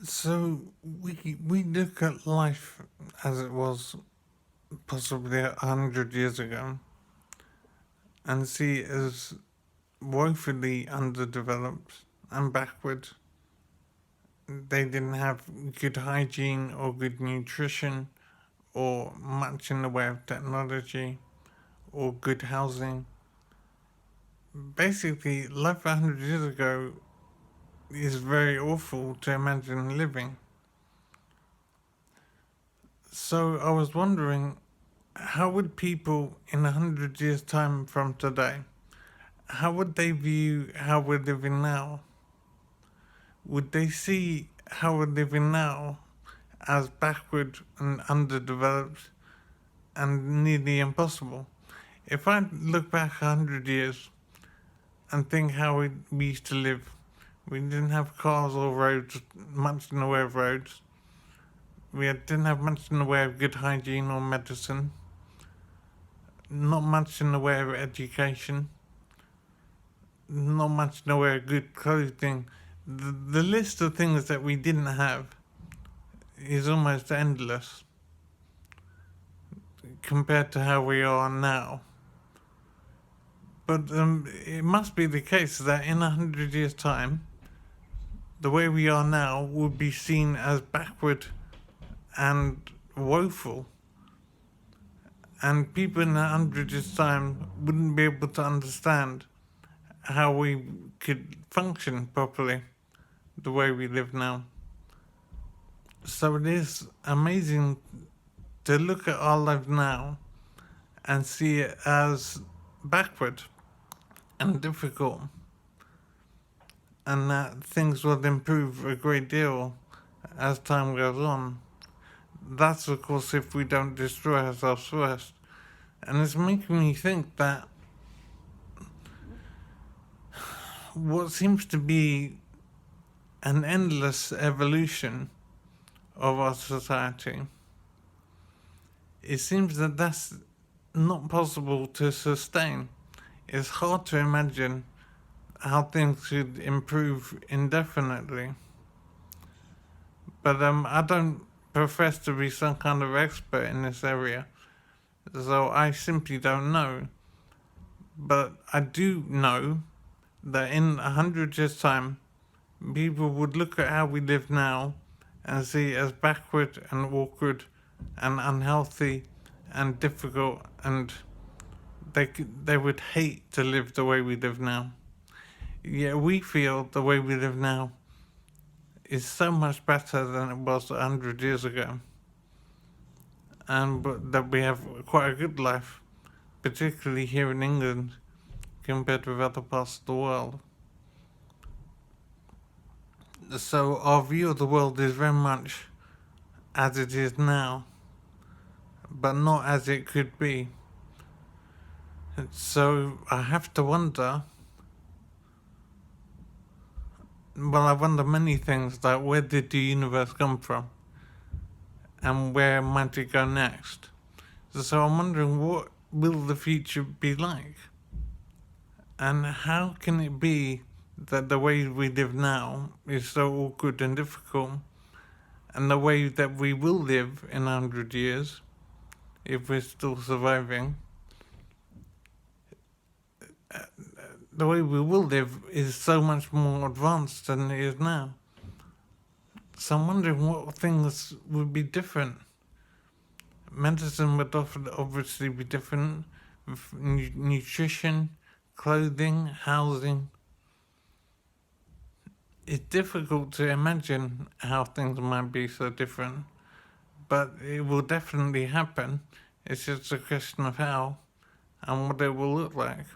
So we look at life as it was possibly 100 years ago and see it as woefully underdeveloped and backward. They didn't have good hygiene or good nutrition or much in the way of technology or good housing. Basically, life 100 years ago is very awful to imagine living. So I was wondering, how would people in 100 years' time from today, how would they view how we're living now? Would they see how we're living now as backward and underdeveloped and nearly impossible? If I look back 100 years and think how we used to live, we didn't have cars or roads, much in the way of roads. Didn't have much in the way of good hygiene or medicine. Not much in the way of education. Not much in the way of good clothing. The list of things that we didn't have is almost endless compared to how we are now. But it must be the case that in 100 years' time, the way we are now would be seen as backward and woeful. And people in 100 years' time wouldn't be able to understand how we could function properly the way we live now. So it is amazing to look at our life now and see it as backward and difficult, and that things will improve a great deal as time goes on. That's, of course, if we don't destroy ourselves first. And it's making me think that what seems to be an endless evolution of our society, it seems that that's not possible to sustain. It's hard to imagine how things could improve indefinitely. But I don't profess to be some kind of expert in this area, so I simply don't know. But I do know that in 100 years' time, people would look at how we live now and see it as backward and awkward and unhealthy and difficult, and they would hate to live the way we live now. Yet we feel the way we live now is so much better than it was 100 years ago, and that we have quite a good life, particularly here in England, compared with other parts of the world. So our view of the world is very much as it is now, but not as it could be. So I have to wonder, well, I wonder many things, like where did the universe come from? And where might it go next? So I'm wondering, what will the future be like? And how can it be that the way we live now is so awkward and difficult, and the way that we will live in 100 years, if we're still surviving, the way we will live is so much more advanced than it is now. So I'm wondering what things would be different. Medicine would obviously be different, nutrition, clothing, housing. It's difficult to imagine how things might be so different, but it will definitely happen. It's just a question of how and what it will look like.